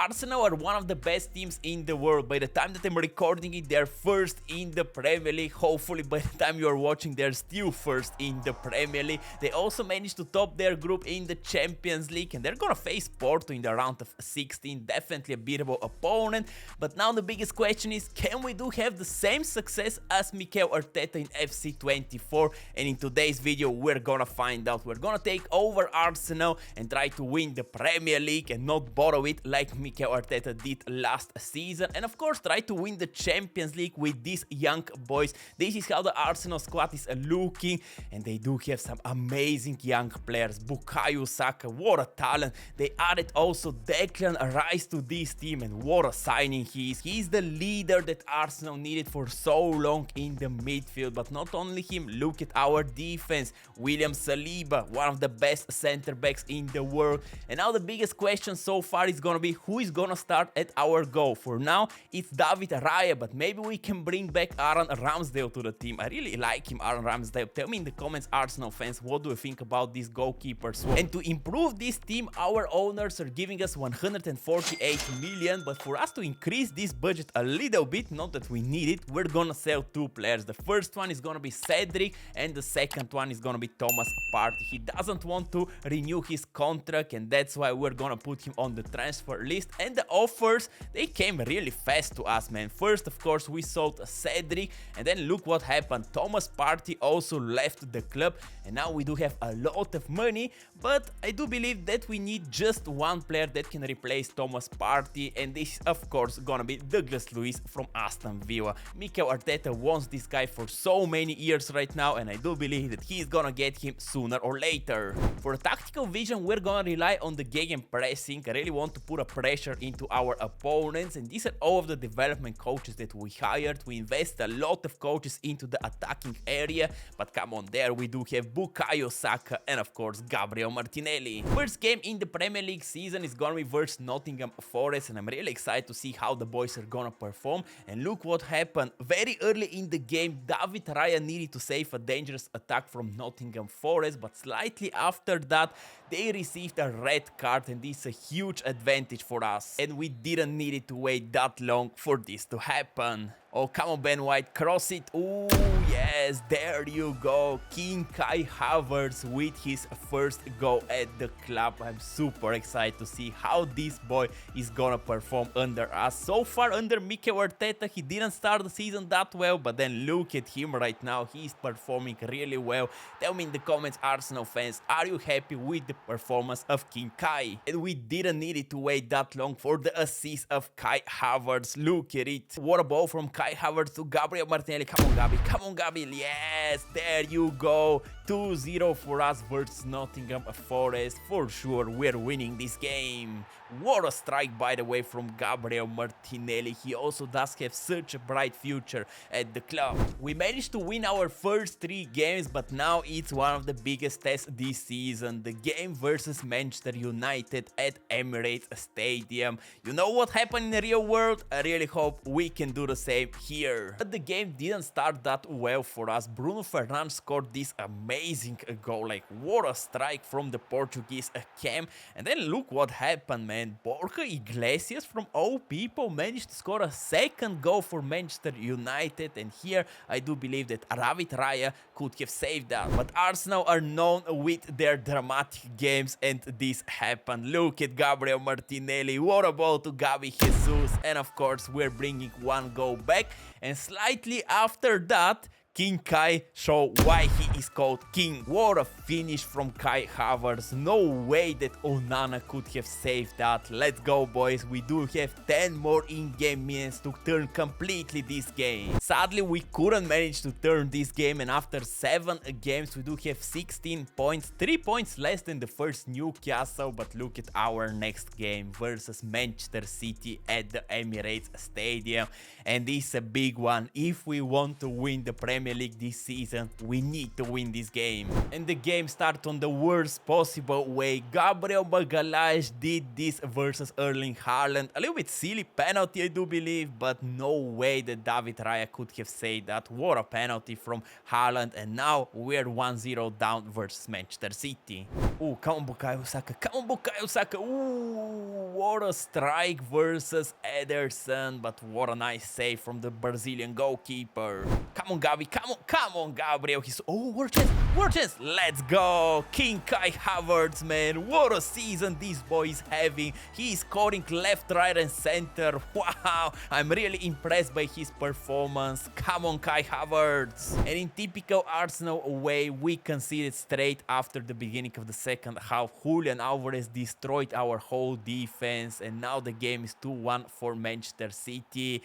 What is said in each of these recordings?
Arsenal are one of the best teams in the world. By the time that I'm recording it, they're first in the Premier League. Hopefully by the time you are watching, they're still first in the Premier League. They also managed to top their group in the Champions League, and they're gonna face Porto in the round of 16. Definitely a beatable opponent. But now the biggest question is, can we have the same success as Mikel Arteta in FC24? And in today's video, we're gonna find out. We're gonna take over Arsenal and try to win the Premier League and not borrow it like Mikel Arteta did last season. And of course, try to win the Champions League with these young boys. This is how the Arsenal squad is looking, and they do have some amazing young players. Bukayo Saka, what a talent. They added also Declan Rice to this team, and what a signing he is. He's the leader that Arsenal needed for so long in the midfield. But not only him, look at our defense. William Saliba, one of the best center backs in the world. And now the biggest question so far is gonna be, who is gonna start at our goal? For now, it's David Raya, but maybe we can bring back Aaron Ramsdale to the team. I really like him, Aaron Ramsdale. Tell me in the comments, Arsenal fans, what do you think about this goalkeeper swap? And to improve this team, our owners are giving us 148 million, but for us to increase this budget a little bit, not that we need it, we're gonna sell two players. The first one is gonna be Cedric, and the second one is gonna be Thomas Partey. He doesn't want to renew his contract, and that's why we're gonna put him on the transfer list. And the offers, they came really fast to us, man. First, of course, we sold Cedric, and then look what happened. Thomas Partey also left the club, and now we do have a lot of money, but I do believe that we need just one player that can replace Thomas Partey, and this is of course gonna be Douglas Luiz from Aston Villa. Mikel Arteta wants this guy for so many years right now, and I do believe that he's gonna get him sooner or later. For tactical vision, we're gonna rely on the gegenpressing. I really want to put a pressure into our opponents, and these are all of the development coaches that we hired. We invest a lot of coaches into the attacking area, but come on, there we do have Bukayo Saka and of course Gabriel Martinelli. First game in the Premier League season is gonna be versus Nottingham Forest, and I'm really excited to see how the boys are gonna perform. And look what happened. Very early in the game, David Raya needed to save a dangerous attack from Nottingham Forest, but slightly after that, they received a red card, and this is a huge advantage for us. And we didn't need it to wait that long for this to happen. Oh, come on, Ben White, cross it. Oh, yes, there you go. King Kai Havertz with his first goal at the club. I'm super excited to see how this boy is gonna perform under us. So far, under Mikel Arteta, he didn't start the season that well, but then look at him right now. He's performing really well. Tell me in the comments, Arsenal fans, are you happy with the performance of King Kai? And we didn't need it to wait that long for the assist of Kai Havertz. Look at it. What a ball from Kai Havertz to Gabriel Martinelli. Come on, Gabi. Come on, Gabi. Yes, there you go. 2-0 for us versus Nottingham Forest. For sure, we're winning this game. What a strike, by the way, from Gabriel Martinelli. He also does have such a bright future at the club. We managed to win our first 3 games, but now it's one of the biggest tests this season. The game versus Manchester United at Emirates Stadium. You know what happened in the real world? I really hope we can do the same here. But the game didn't start that well for us. Bruno Fernandes scored this amazing goal. Like, what a strike from the Portuguese camp. And then look what happened, man. Borja Iglesias, from all people, managed to score a second goal for Manchester United, and here I do believe that David Raya could have saved that. But Arsenal are known with their dramatic games, and this happened. Look at Gabriel Martinelli, what a ball to Gabi Jesus, and of course we're bringing one goal back, and slightly after that, King Kai showed why he is called King. What a finish from Kai Havertz. No way that Onana could have saved that. Let's go, boys. We do have 10 more in-game minutes to turn completely this game. Sadly, we couldn't manage to turn this game, and after 7 games, we do have 16 points. 3 points less than the first Newcastle, but look at our next game versus Manchester City at the Emirates Stadium. And this is a big one. If we want to win the Premier Premier League this season, we need to win this game. And the game starts on the worst possible way. Gabriel Magalhaes did this versus Erling Haaland. A little bit silly penalty, I do believe, but no way that David Raya could have said that. What a penalty from Haaland, and now we're 1-0 down versus Manchester City. Ooh, come on Bukayo Saka, come on Bukayo Saka. Ooh, what a strike versus Ederson, but what a nice save from the Brazilian goalkeeper. Come on Gabi, come on Gabriel. He's, oh, what a chance, let's go. King Kai Havertz, man, what a season this boy is having. He's scoring left, right and center. Wow, I'm really impressed by his performance. Come on Kai Havertz. And in typical Arsenal way, we conceded straight after the beginning of the second half. Julian Alvarez destroyed our whole defense, and now the game is 2-1 for Manchester City.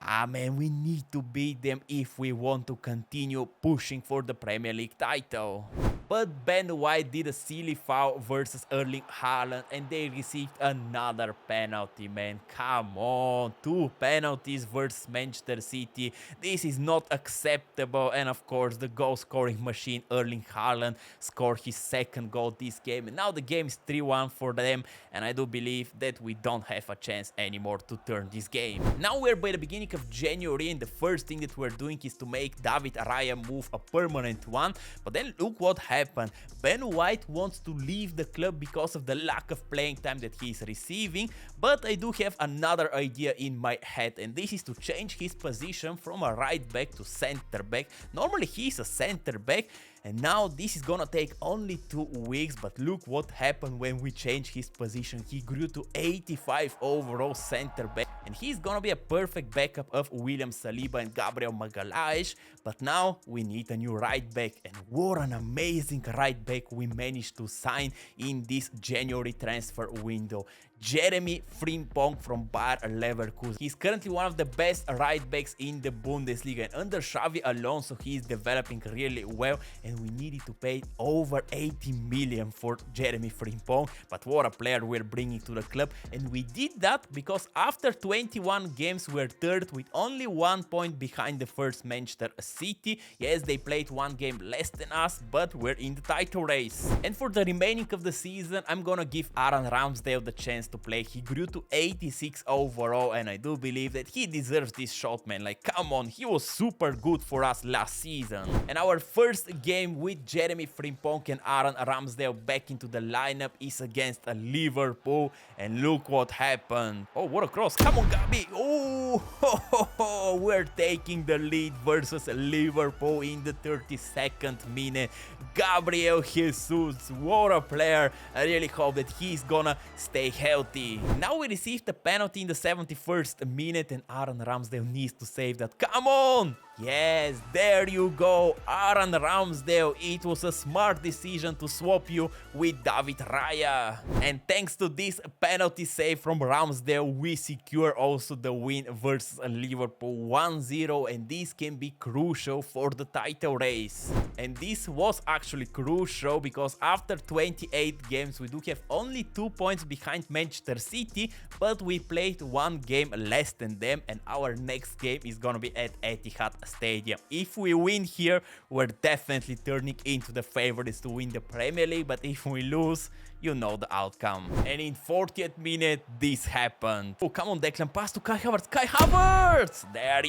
Ah man, we need to beat them if we want to continue pushing for the Premier League title. But Ben White did a silly foul versus Erling Haaland, and they received another penalty, man. Come on, 2 penalties versus Manchester City. This is not acceptable, and of course the goal scoring machine Erling Haaland scored his second goal this game, and now the game is 3-1 for them, and I do believe that we don't have a chance anymore to turn this game. Now we're by the beginning of January, and the first thing that we're doing is to make David Raya move a permanent one, but then look what happened. Ben White wants to leave the club because of the lack of playing time that he is receiving, but I do have another idea in my head, and this is to change his position from a right back to center back. Normally he's a center back, and now this is gonna take only 2 weeks, but look what happened when we changed his position. He grew to 85 overall center back, and he's gonna be a perfect backup of William Saliba and Gabriel Magalhaes. But now we need a new right back, and what an amazing right back we managed to sign in this January transfer window. Jeremy Frimpong from Bayer Leverkusen. He's currently one of the best right backs in the Bundesliga, and under Xavi Alonso he is developing really well, and we needed to pay over 80 million for Jeremy Frimpong. But what a player we're bringing to the club, and we did that because after 21 games we're third with only 1 point behind the first Manchester City. Yes, they played 1 game less than us, but we're in the title race. And for the remaining of the season, I'm gonna give Aaron Ramsdale the chance to play. He grew to 86 overall, and I do believe that he deserves this shot, man. Like, come on, he was super good for us last season. And our first game with Jeremy Frimpong and Aaron Ramsdale back into the lineup is against a Liverpool, and look what happened. Oh, what a cross. Come on, Gabi. Oh, we're taking the lead versus Liverpool in the 32nd minute. Gabriel Jesus, what a player. I really hope that he's gonna stay healthy. Now we received a penalty in the 71st minute, and Aaron Ramsdale needs to save that. Come on! Yes, there you go, Aaron Ramsdale. It was a smart decision to swap you with David Raya. And thanks to this penalty save from Ramsdale, we secure also the win versus Liverpool 1-0, and this can be crucial for the title race. And this was actually crucial because after 28 games we do have only 2 points behind Manchester City, but we played 1 game less than them, and our next game is gonna be at Etihad Stadium. If we win here, we're definitely turning into the favorites to win the Premier League, but if we lose, you know the outcome. And in 40th minute, this happened. Oh, come on, Declan, pass to Kai Havertz. Kai Havertz! There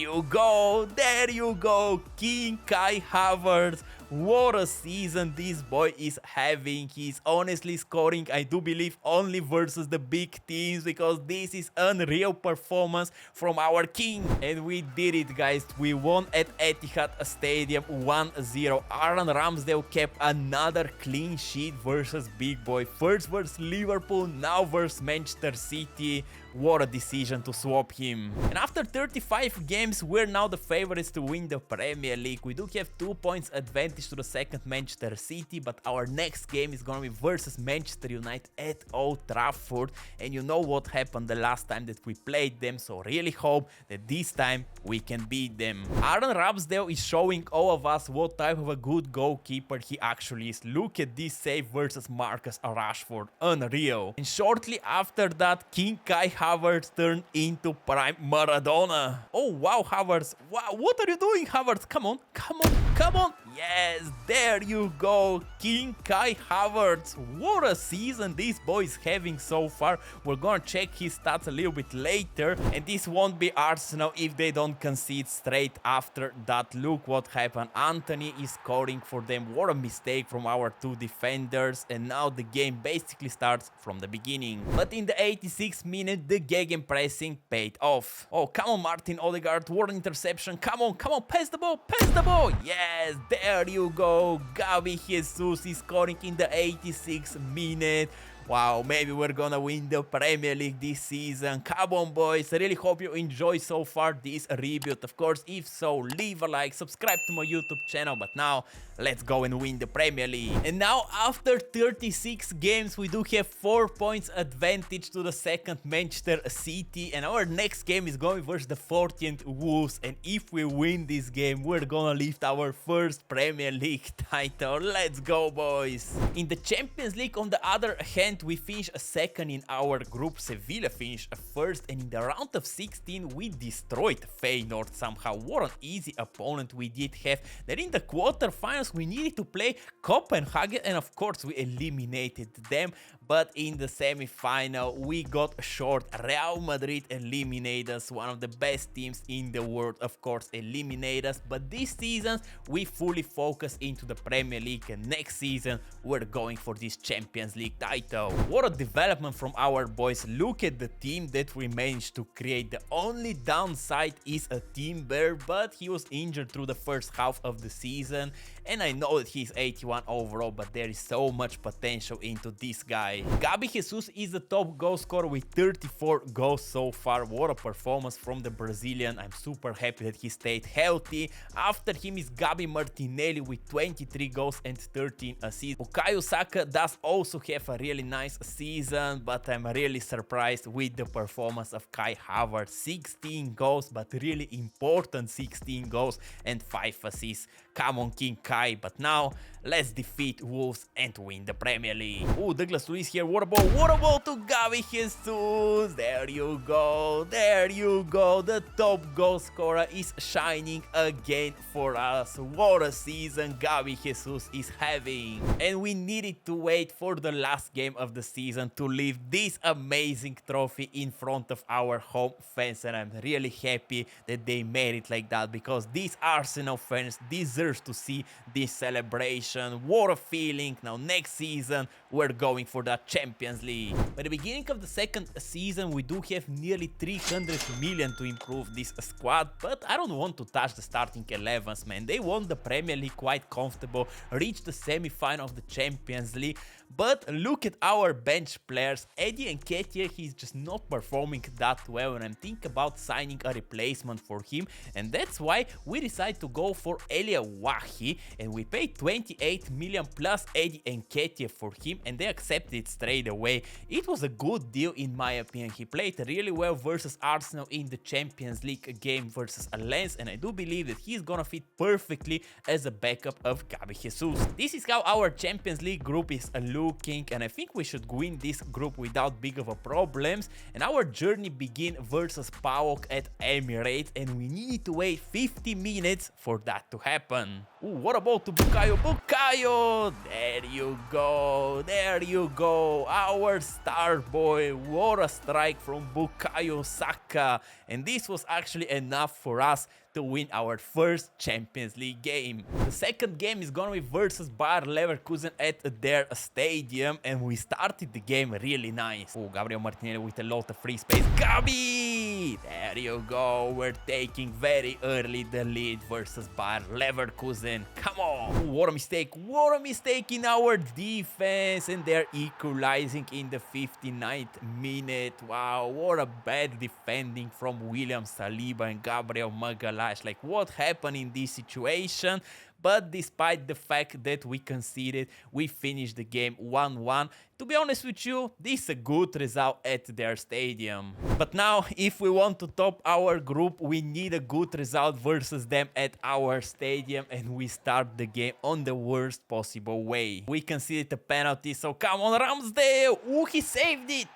you go, King Kai Havertz. What a season this boy is having. He's honestly scoring, I do believe, only versus the big teams, because this is unreal performance from our king. And we did it, guys. We won at Etihad Stadium 1-0. Aaron Ramsdale kept another clean sheet versus big boy. First versus Liverpool, now versus Manchester City. What a decision to swap him. And after 35 games, we're now the favorites to win the Premier League. We do have 2 points advantage to the second Manchester City, but our next game is gonna be versus Manchester United at Old Trafford. And you know what happened the last time that we played them, so really hope that this time we can beat them. Aaron Ramsdale is showing all of us what type of a good goalkeeper he actually is. Look at this save versus Marcus Rashford. Unreal. And shortly after that, King Kai Havertz turned into prime Maradona. Oh wow, Havertz. Wow, what are you doing, Havertz? Come on, come on, come on. Yes, there you go, King Kai Havertz. What a season this boy is having so far. We're gonna check his stats a little bit later, and this won't be Arsenal if they don't concede straight after that. Look what happened. Anthony is scoring for them. What a mistake from our two defenders, and now the game basically starts from the beginning. But in the 86th minute, the gegenpressing paid off. Oh, come on, Martin Odegaard. What an interception. Come on, pass the ball, pass the ball. Yes, there you go. Gabi Jesus is scoring in the 86th minute. Wow, maybe we're gonna win the Premier League this season. Come on, boys. I really hope you enjoy so far this review. Of course, if so, leave a like, subscribe to my YouTube channel. But now, let's go and win the Premier League. And now, after 36 games, we do have 4 points advantage to the second Manchester City. And our next game is going versus the 14th Wolves. And if we win this game, we're gonna lift our first Premier League title. Let's go, boys. In the Champions League, on the other hand, we finished second in our group. Sevilla finished first, and in the round of 16 we destroyed Feyenoord somehow. What an easy opponent we did have. Then in the quarterfinals we needed to play Copenhagen, and of course we eliminated them. But in the semi-final we got short. Real Madrid eliminated us, one of the best teams in the world, of course, eliminated us. But this season we fully focus into the Premier League, and next season we're going for this Champions League title. What a development from our boys. Look at the team that we managed to create. The only downside is a Timber, but he was injured through the first half of the season, and I know that he's 81 overall, but there is so much potential into this guy. Gabi Jesus is the top goal scorer with 34 goals so far. What a performance from the Brazilian. I'm super happy that he stayed healthy. After him is Gabi Martinelli with 23 goals and 13 assists. Bukayo Saka does also have a really nice season, but I'm really surprised with the performance of Kai Havertz. 16 goals, but really important 16 goals and 5 assists. Come on, King Kai. But now let's defeat Wolves and win the Premier League. Oh, Douglas Luiz here. What about to Gabi Jesus? There you go. There you go. The top goal scorer is shining again for us. What a season Gabi Jesus is having. And we needed to wait for the last game of the season to leave this amazing trophy in front of our home fans, and I'm really happy that they made it like that, because these Arsenal fans deserve to see this celebration. What a feeling. Now next season we're going for the Champions League. By the beginning of the second season we do have nearly 300 million to improve this squad, but I don't want to touch the starting 11s, man. They won the Premier League quite comfortable, reached the semi-final of the Champions League. But look at our bench players. Eddie Nketiah, he's just not performing that well, and I'm thinking about signing a replacement for him, and that's why we decided to go for Elia Wahi, and we paid 28 million plus Eddie Nketiah for him, and they accepted it straight away. It was a good deal in my opinion. He played really well versus Arsenal in the Champions League game versus Lens, and I do believe that he's gonna fit perfectly as a backup of Gabi Jesus. This is how our Champions League group is looking, and I think we should win this group without big of a problems. And our journey begin versus PAOK at Emirates, and we need to wait 50 minutes for that to happen. Ooh, what about to Bukayo? Bukayo! There you go, there you go, our star boy. What a strike from Bukayo Saka, and this was actually enough for us to win our first Champions League game. The second game is gonna be versus Bayer Leverkusen at their stadium, and we started the game really nice. Oh, Gabriel Martinelli with a lot of free space. Gabi! There you go. We're taking very early the lead versus Bayer Leverkusen. Come on! Oh, what a mistake. What a mistake in our defense, and they're equalizing in the 59th minute. Wow, what a bad defending from William Saliba and Gabriel Magalhaes. Like, what happened in this situation? But despite the fact that we conceded, we finished the game 1-1. To be honest with you, this is a good result at their stadium. But now, if we want to top our group, we need a good result versus them at our stadium, and we start the game on the worst possible way. We conceded a penalty, so come on, Ramsdale! Ooh, he saved it!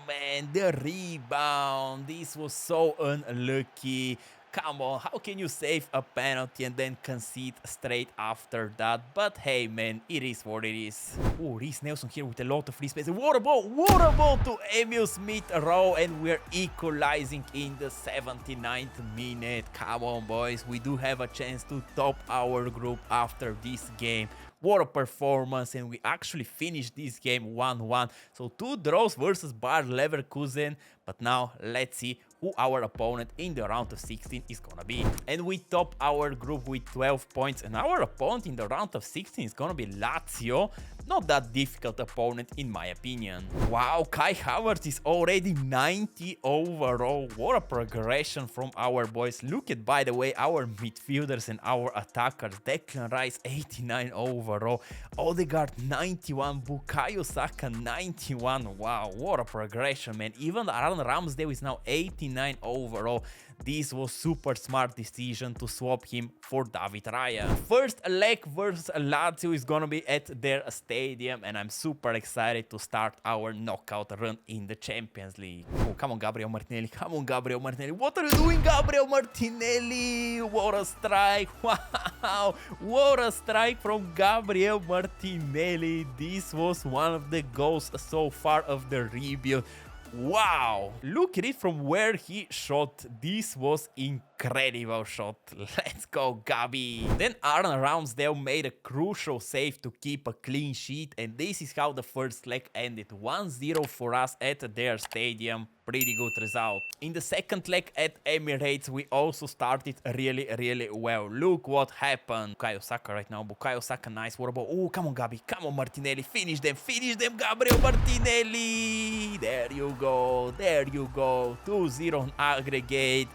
man, the rebound. This was so unlucky. Come on, how can you save a penalty and then concede straight after that? But hey, man, it is what it is. Oh, Reece Nelson here with a lot of free space. What a ball to Emil Smith-Rowe, and we're equalizing in the 79th minute. Come on, boys, we do have a chance to top our group after this game. What a performance, and we actually finished this game 1-1. So 2 draws versus Bayer Leverkusen, but now let's see who our opponent in the round of 16 is gonna be. And we top our group with 12 points, and our opponent in the round of 16 is gonna be Lazio. Not that difficult opponent in my opinion. Wow, Kai Havertz is already 90 overall. What a progression from our boys. Look at, by the way, our midfielders and our attackers. Declan Rice 89 overall, Odegaard 91, Bukayo Saka 91. Wow, what a progression, man. Even Aaron Ramsdale is now 89 overall. This was super smart decision to swap him for David Raya. First leg versus Lazio is gonna be at their stadium, and I'm super excited to start our knockout run in the Champions League. Oh, come on, Gabriel Martinelli. Come on, Gabriel Martinelli. What are you doing, Gabriel Martinelli? What a strike. Wow. What a strike from Gabriel Martinelli. This was one of the goals so far of the rebuild. Wow, look at it from where he shot. This was incredible shot. Let's go, Gabi. Then Aaron Ramsdale made a crucial save to keep a clean sheet, and this is how the first leg ended. 1-0 for us at their stadium. Pretty good result. In the second leg at Emirates, we also started really well. Look what happened. Bukayo Saka right now. Bukayo Saka, nice. What about... Oh, come on, Gabi. Come on, Martinelli. Finish them, Gabriel Martinelli. There you go. 2-0 on aggregate.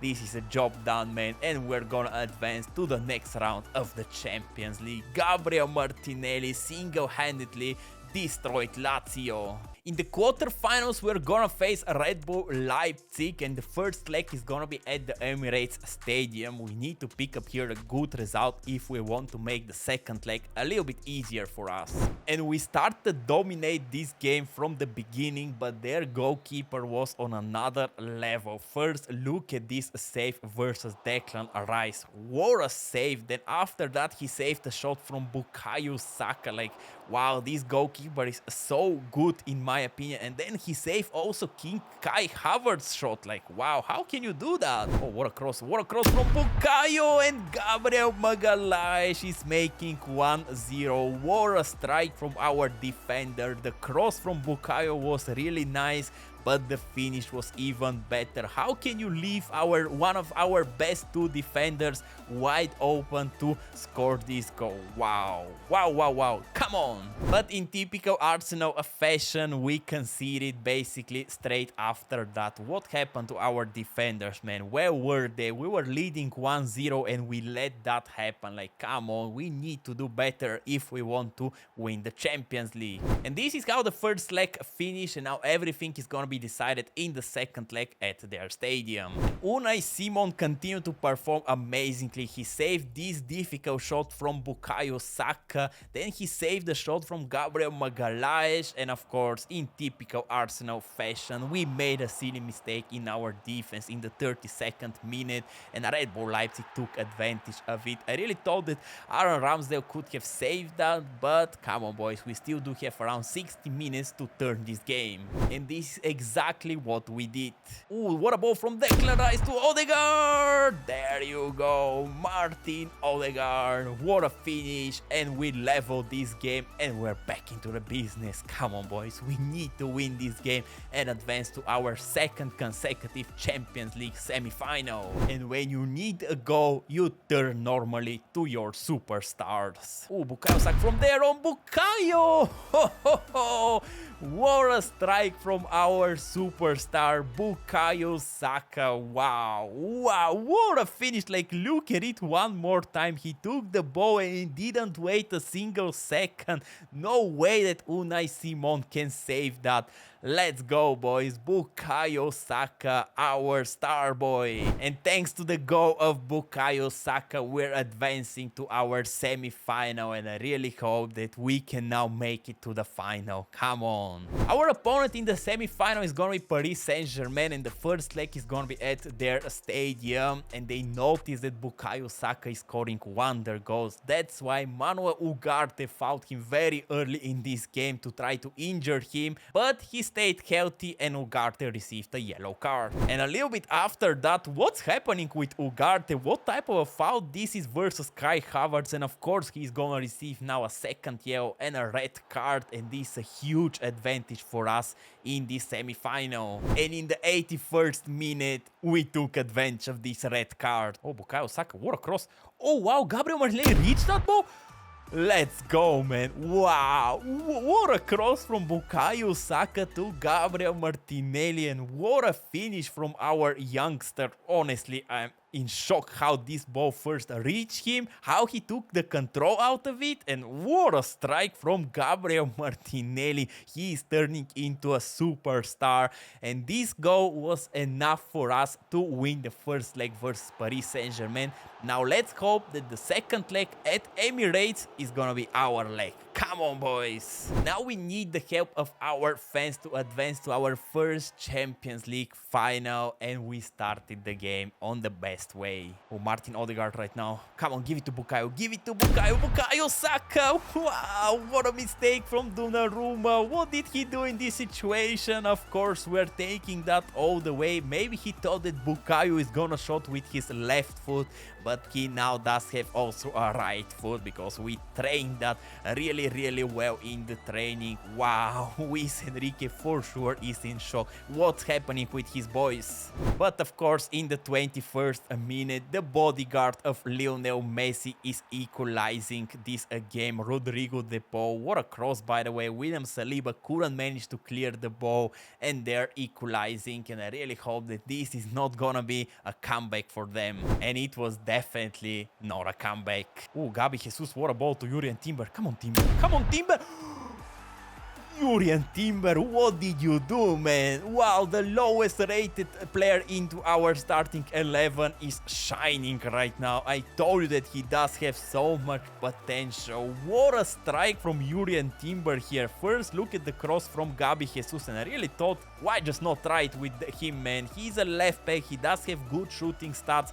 This is a job done, man, and we're gonna advance to the next round of the Champions League. Gabriel Martinelli single-handedly destroyed Lazio. In the quarterfinals, we're gonna face Red Bull Leipzig, and the first leg is gonna be at the Emirates Stadium. We need to pick up here a good result if we want to make the second leg a little bit easier for us. And we start to dominate this game from the beginning, but their goalkeeper was on another level. First, look at this save versus Declan Rice. What a save. Then after that, he saved a shot from Bukayo Saka. Like, wow, this goalkeeper is so good in my opinion. And then he saved also King Kai Havertz shot. Like, wow, how can you do that? Oh, what a cross from Bukayo, and Gabriel Magalhaes is making 1-0. What a strike from our defender. The cross from Bukayo was really nice, but the finish was even better. How can you leave one of our best 2 defenders wide open to score this goal? Wow. Come on. But in typical Arsenal fashion, we conceded basically straight after that. What happened to our defenders, man? Where were they? We were leading 1-0 and we let that happen. Like, come on, we need to do better if we want to win the Champions League. And this is how the first leg finished, and now everything is gonna be decided in the second leg at their stadium. Unai Simon continued to perform amazingly. He saved this difficult shot from Bukayo Saka, then he saved the shot from Gabriel Magalhaes, and of course, in typical Arsenal fashion, we made a silly mistake in our defense in the 32nd minute, and Red Bull Leipzig took advantage of it. I really thought that Aaron Ramsdale could have saved that, but come on, boys, we still do have around 60 minutes to turn this game, and this is exactly what we did. Ooh, what a ball from Declan Rice to Odegaard! There you go, Martin Odegaard. What a finish, and we leveled this game, and we're back into the business. Come on, boys, we need to win this game and advance to our second consecutive Champions League semi-final. And when you need a goal, you turn normally to your superstars. Ooh, Bukayo Saka from there on Bukayo! Ho, ho, ho. What a strike from our superstar Bukayo Saka. Wow, what a finish. Like, look at it one more time. He took the ball and he didn't wait a single second. No way that Unai Simon can save that. Let's go, boys. Bukayo Saka, our star boy. And thanks to the goal of Bukayo Saka, we're advancing to our semi-final, and I really hope that we can now make it to the final. Come on. Our opponent in the semi-final is gonna be Paris Saint-Germain, and the first leg is gonna be at their stadium, and they notice that Bukayo Saka is scoring wonder goals. That's why Manuel Ugarte fought him very early in this game to try to injure him, but he stayed healthy and Ugarte received a yellow card. And a little bit after that, what's happening with Ugarte? What type of a foul this is versus Kai Havertz? And of course he's gonna receive now a second yellow and a red card, and this is a huge advantage for us in this semi-final. And in the 81st minute, we took advantage of this red card. Oh, Bukayo Saka, what a cross. Oh wow, Gabriel Martinelli reached that ball? Let's go, man. Wow, what a cross from Bukayo Saka to Gabriel Martinelli, and what a finish from our youngster. Honestly, I'm in shock how this ball first reached him, how he took the control out of it, and what a strike from Gabriel Martinelli. He is turning into a superstar, and this goal was enough for us to win the first leg versus Paris Saint-Germain. Now let's hope that the second leg at Emirates is gonna be our leg. Come on, boys. Now we need the help of our fans to advance to our first Champions League final, and we started the game on the best way. Oh, Martin Odegaard right now. Come on, give it to Bukayo. Give it to Bukayo. Bukayo Saka. Wow, what a mistake from Donnarumma. What did he do in this situation? Of course, we're taking that all the way. Maybe he thought that Bukayo is gonna shot with his left foot, but he now does have also a right foot because we trained that really well in the training. Wow, Luis Enrique for sure is in shock what's happening with his boys. But of course, in the 21st minute, the bodyguard of Lionel Messi is equalizing this game. Rodrigo De Paul, what a cross, by the way. William Saliba couldn't manage to clear the ball, and they're equalizing, and I really hope that this is not gonna be a comeback for them. And it was definitely not a comeback. Oh, Gabi Jesus, what a ball to Jurriën Timber. Come on, Timber. Come on, Timber. Jurriën Timber, what did you do, man? Wow, the lowest rated player into our starting 11 is shining right now. I told you that he does have so much potential. What a strike from Jurriën Timber here. First, look at the cross from Gabi Jesus, and I really thought, why just not try it with him, man? He's a left back, he does have good shooting stats.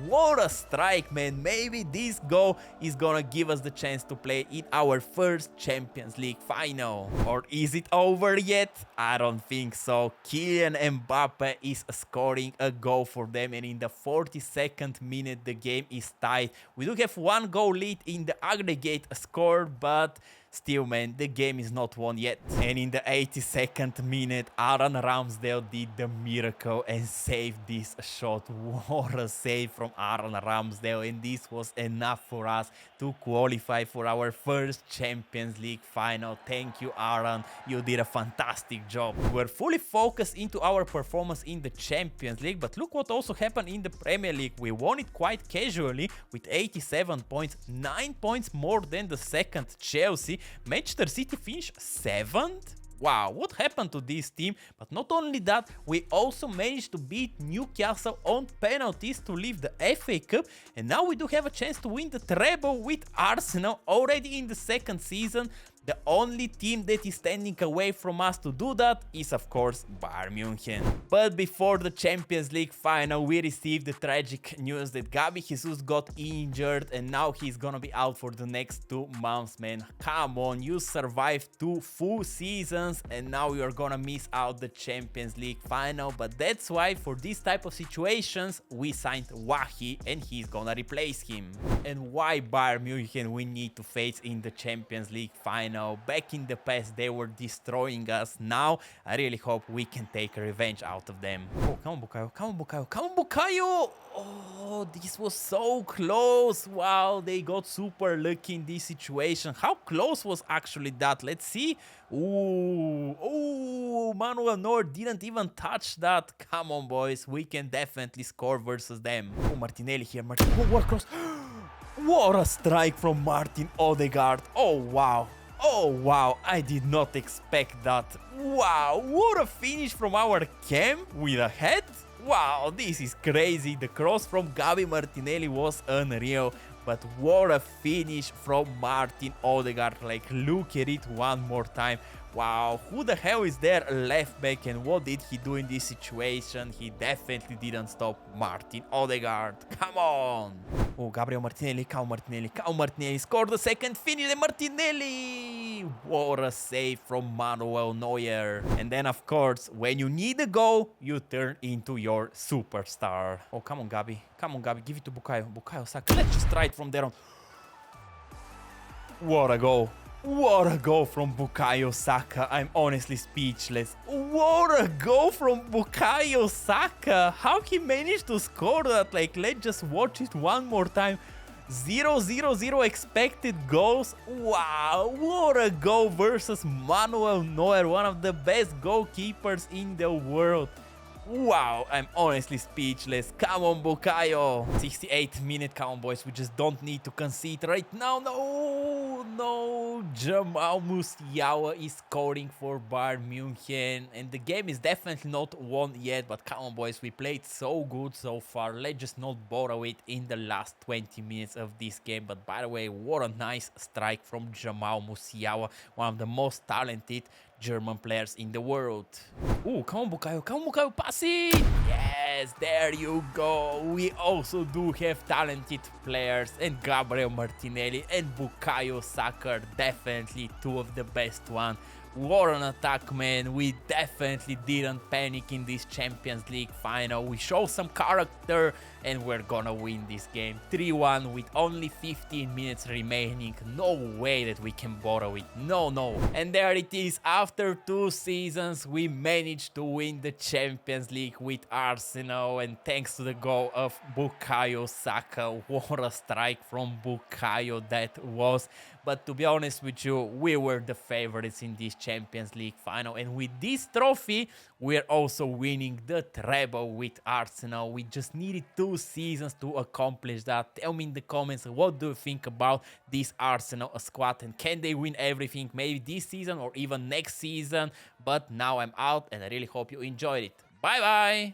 What a strike, man. Maybe this goal is gonna give us the chance to play in our first Champions League final. Or is it over yet? I don't think so. Kylian Mbappe is scoring a goal for them, and in the 42nd minute the game is tied. We do have one goal lead in the aggregate score, but still, man, the game is not won yet. And in the 82nd minute, Aaron Ramsdale did the miracle and saved this shot. What a save from Aaron Ramsdale, and this was enough for us to qualify for our first Champions League final. Thank you, Aaron. You did a fantastic job. We're fully focused into our performance in the Champions League, but look what also happened in the Premier League. We won it quite casually with 87 points, 9 points more than the second Chelsea. Manchester City finished 7th? Wow, what happened to this team? But not only that, we also managed to beat Newcastle on penalties to leave the FA Cup, and now we do have a chance to win the treble with Arsenal already in the second season. The only team that is standing away from us to do that is, of course, Bayern München. But before the Champions League final, we received the tragic news that Gabi Jesus got injured, and now he's gonna be out for the next 2 months, man. Come on, you survived 2 full seasons, and now you're gonna miss out the Champions League final. But that's why, for this type of situations, we signed Wahi, and he's gonna replace him. And why Bayern München we need to face in the Champions League final? Back in the past, they were destroying us. Now, I really hope we can take revenge out of them. Oh, come on, Bukayo. Come on, Bukayo. Come on, Bukayo. Oh, this was so close. Wow, they got super lucky in this situation. How close was actually that? Let's see. Ooh, Manuel Neuer didn't even touch that. Come on, boys. We can definitely score versus them. Oh, Martinelli here. Oh, what a cross. What a strike from Martin Odegaard. Oh, wow. Oh wow, I did not expect that. Wow, what a finish from our camp with a head. Wow, this is crazy. The cross from Gabi Martinelli was unreal. But what a finish from Martin Odegaard. Like, look at it one more time. Wow, who the hell is their left back and what did he do in this situation? He definitely didn't stop Martin Odegaard. Come on. Oh, Gabriel Martinelli, Cal Martinelli, Cal Martinelli scored the second finish and Martinelli. What a save from Manuel Neuer. And then, of course, when you need a goal, you turn into your superstar. Oh, come on, Gabi. Come on, Gabi. Give it to Bukayo. Bukayo Saka. Let's just try it from there on. What a goal. What a goal from Bukayo Saka. I'm honestly speechless. What a goal from Bukayo Saka. How he managed to score that? Like, let's just watch it one more time. 0-0-0 expected goals. Wow, what a goal versus Manuel Neuer, one of the best goalkeepers in the world. Wow, I'm honestly speechless. Come on, Bukayo. 68th minute, come on, boys. We just don't need to concede right now. No. Jamal Musiala is scoring for Bayern München. And the game is definitely not won yet. But come on, boys. We played so good so far. Let's just not borrow it in the last 20 minutes of this game. But by the way, what a nice strike from Jamal Musiala. One of the most talented German players in the world. Oh, come on, Bukayo, pass it! Yes, there you go. We also do have talented players, and Gabriel Martinelli and Bukayo Saka are definitely two of the best ones. What an attack, man. We definitely didn't panic in this Champions League final. We show some character and we're gonna win this game 3-1 with only 15 minutes remaining. No way that we can borrow it. No. And there it is. After 2 seasons, we managed to win the Champions League with Arsenal, and thanks to the goal of Bukayo Saka. What a strike from Bukayo that was. But to be honest with you, we were the favorites in this Champions League final. And with this trophy, we're also winning the treble with Arsenal. We just needed 2 seasons to accomplish that. Tell me in the comments, what do you think about this Arsenal squad? And can they win everything? Maybe this season or even next season? But now I'm out and I really hope you enjoyed it. Bye-bye!